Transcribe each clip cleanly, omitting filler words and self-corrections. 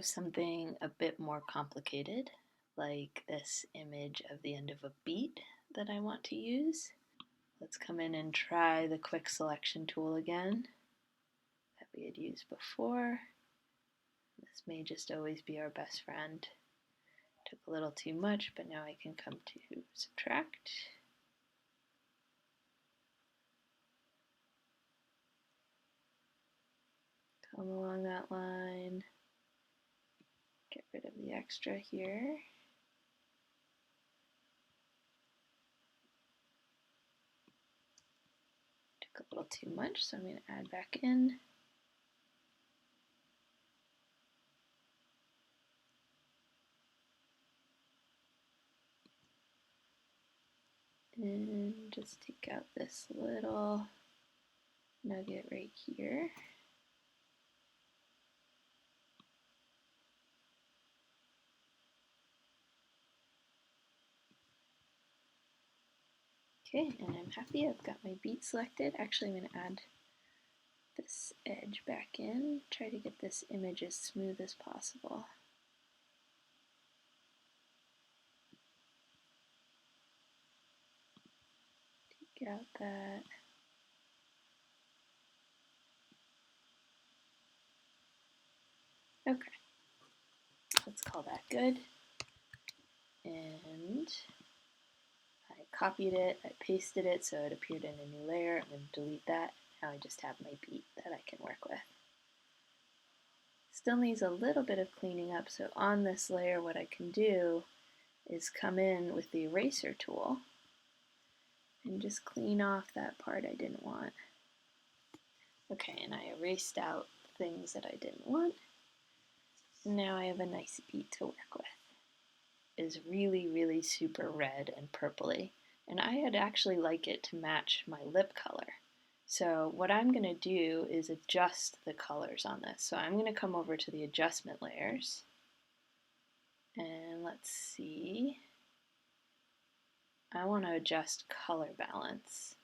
Something a bit more complicated, like this image of the end of a beat that I want to use. Let's come in and try the quick selection tool again that we had used before. This may just always be our best friend. Took a little too much, but now I can come to subtract. Come along that line. Get rid of the extra here. Took a little too much, so I'm going to add back in. And just take out this little nugget right here. Okay, and I'm happy I've got my beat selected. Actually, I'm going to add this edge back in, try to get this image as smooth as possible. Take out that. Okay, let's call that good. And I copied it, I pasted it so it appeared in a new layer. I'm going to delete that. Now I just have my beat that I can work with. Still needs a little bit of cleaning up, so on this layer what I can do is come in with the eraser tool and just clean off that part I didn't want. Okay, and I erased out things that I didn't want. Now I have a nice beat to work with. It's really super red and purpley, and I'd actually like it to match my lip color. So what I'm going to do is adjust the colors on this. So I'm going to come over to the adjustment layers, and let's see. I want to adjust color balance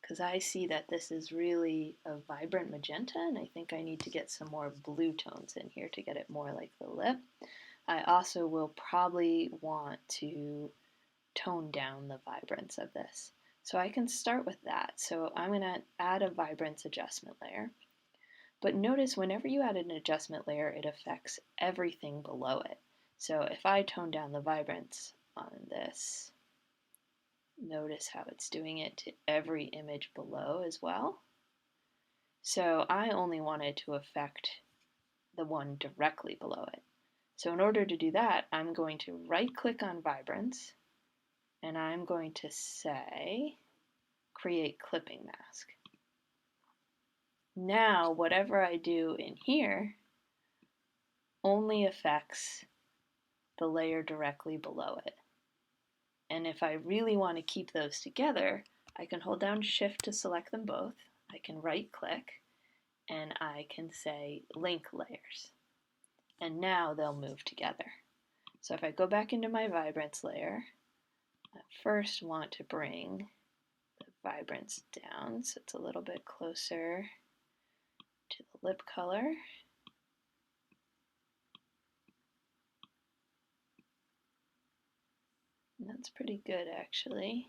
because I see that this is really a vibrant magenta, and I think I need to get some more blue tones in here to get it more like the lip. I also will probably want to tone down the vibrance of this. So I can start with that. So I'm going to add a vibrance adjustment layer. But notice whenever you add an adjustment layer, it affects everything below it. So if I tone down the vibrance on this, notice how it's doing it to every image below as well. So I only want it to affect the one directly below it. So in order to do that, I'm going to right click on vibrance, and I'm going to say create clipping mask. Now whatever I do in here only affects the layer directly below it. And if I really want to keep those together, I can hold down Shift to select them both. I can right click and I can say link layers. And now they'll move together. So if I go back into my vibrance layer, I first want to bring the vibrance down so it's a little bit closer to the lip color. And that's pretty good actually.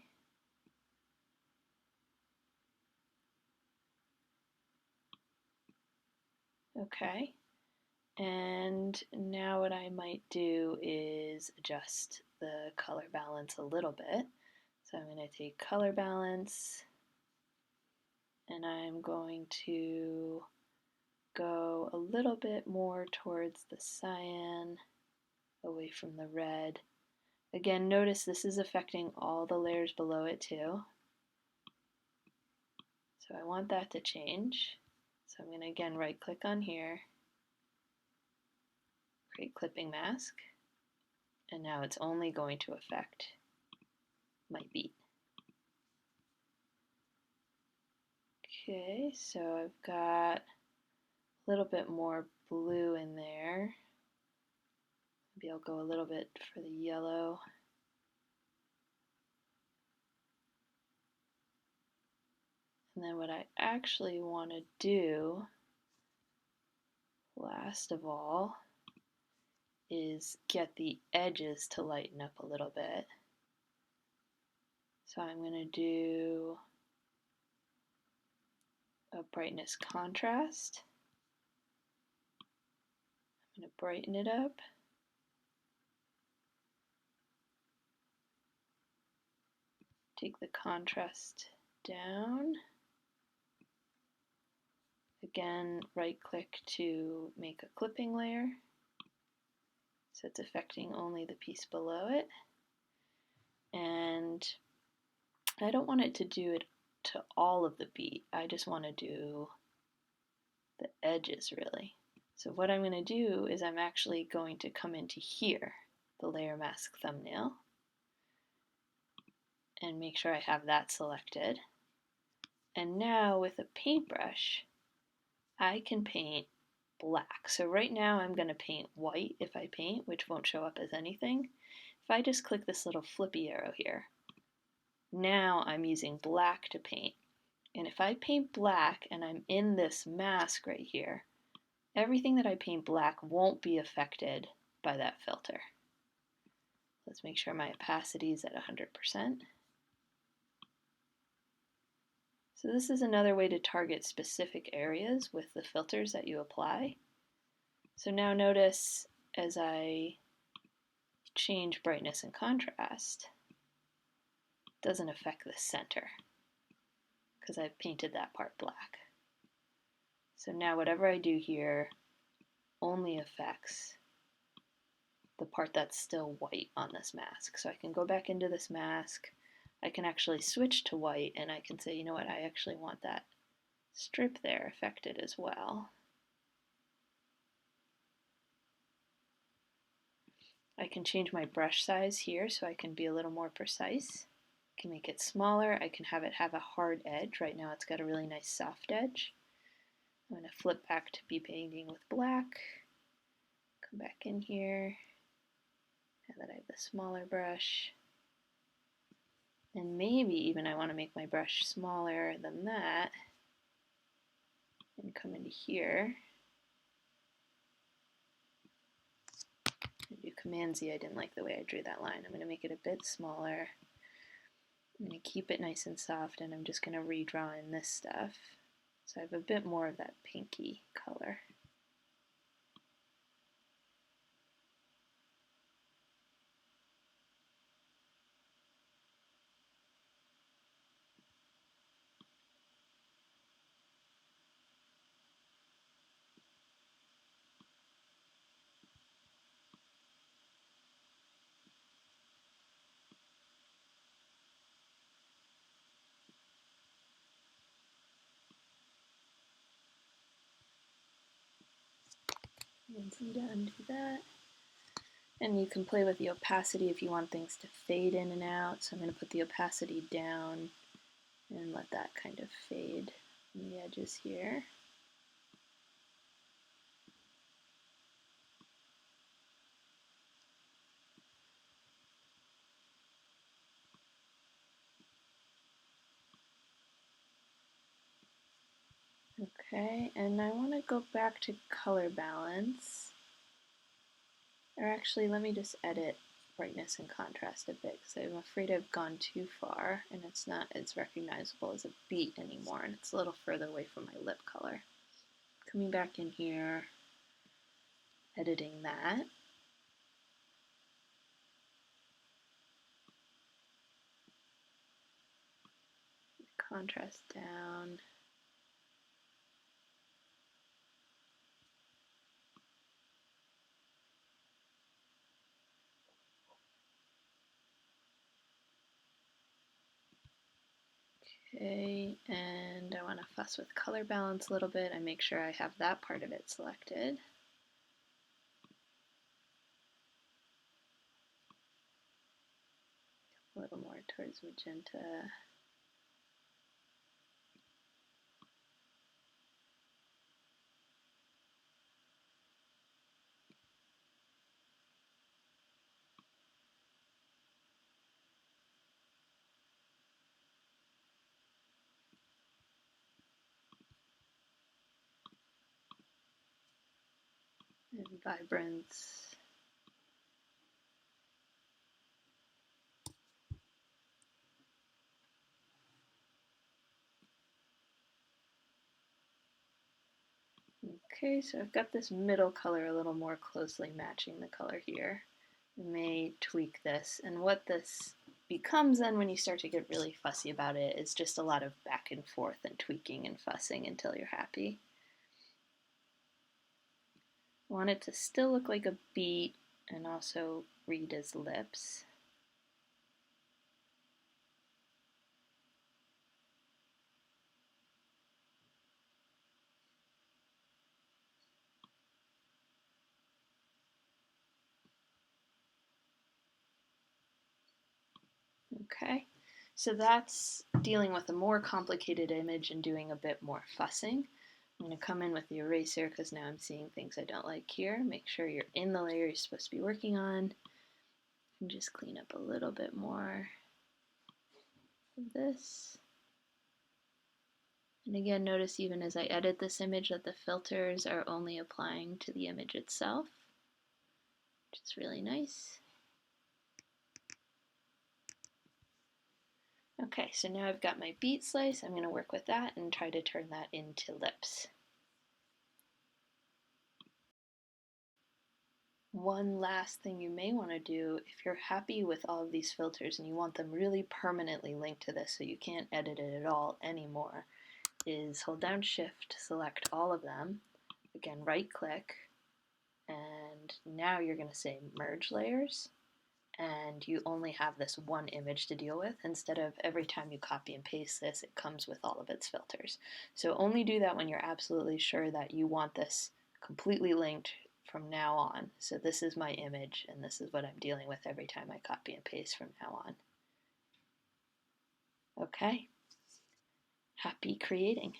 Okay, and now what I might do is adjust the color balance a little bit. So I'm going to take color balance and I'm going to go a little bit more towards the cyan, away from the red. Again, notice this is affecting all the layers below it too. So I want that to change. So I'm going to again right click on here, create clipping mask, and now it's only going to affect my beat. Okay, so I've got a little bit more blue in there. Maybe I'll go a little bit for the yellow. And then what I actually want to do, last of all, is get the edges to lighten up a little bit. So I'm going to do a brightness contrast. I'm going to brighten it up. Take the contrast down. Again, right click to make a clipping layer. So it's affecting only the piece below it. And I don't want it to do it to all of the beat. I just want to do the edges really. So what I'm going to do is I'm actually going to come into here, the layer mask thumbnail, and make sure I have that selected. And now with a paintbrush, I can paint black. So right now I'm going to paint white if I paint, which won't show up as anything. If I just click this little flippy arrow here, now I'm using black to paint. And if I paint black and I'm in this mask right here, everything that I paint black won't be affected by that filter. Let's make sure my opacity is at 100%. So this is another way to target specific areas with the filters that you apply. So now notice as I change brightness and contrast, it doesn't affect the center because I've painted that part black. So now whatever I do here only affects the part that's still white on this mask. So I can go back into this mask, I can actually switch to white, and I can say, you know what, I actually want that strip there affected as well. I can change my brush size here so I can be a little more precise. I can make it smaller, I can have it have a hard edge. Right now it's got a really nice soft edge. I'm going to flip back to be painting with black, come back in here, now that I have the smaller brush. And maybe even I want to make my brush smaller than that and come into here and do Command Z. I didn't like the way I drew that line. I'm going to make it a bit smaller. I'm going to keep it nice and soft, and I'm just going to redraw in this stuff. So I have a bit more of that pinky color. And so down to that. And you can play with the opacity if you want things to fade in and out. So I'm going to put the opacity down and let that kind of fade on the edges here. Okay, and I want to go back to color balance. Or actually, let me just edit brightness and contrast a bit because I'm afraid I've gone too far and it's not as recognizable as a beat anymore, and it's a little further away from my lip color. Coming back in here, editing that. Contrast down. Okay, and I want to fuss with color balance a little bit. I make sure I have that part of it selected. A little more towards magenta. And vibrance. Okay, so I've got this middle color a little more closely matching the color here. I may tweak this, and what this becomes then when you start to get really fussy about it is just a lot of back and forth and tweaking and fussing until you're happy. I want it to still look like a beat and also read as lips. Okay, so that's dealing with a more complicated image and doing a bit more fussing. I'm going to come in with the eraser because now I'm seeing things I don't like here. Make sure you're in the layer you're supposed to be working on. And just clean up a little bit more of this. And again, notice even as I edit this image that the filters are only applying to the image itself, which is really nice. Okay, so now I've got my beat slice. I'm going to work with that and try to turn that into lips. One last thing you may want to do, if you're happy with all of these filters and you want them really permanently linked to this so you can't edit it at all anymore, is hold down Shift, select all of them, again right click, and now you're going to say merge layers, and you only have this one image to deal with instead of every time you copy and paste this it comes with all of its filters. So only do that when you're absolutely sure that you want this completely linked from now on. So this is my image and this is what I'm dealing with every time I copy and paste from now on. Okay, happy creating.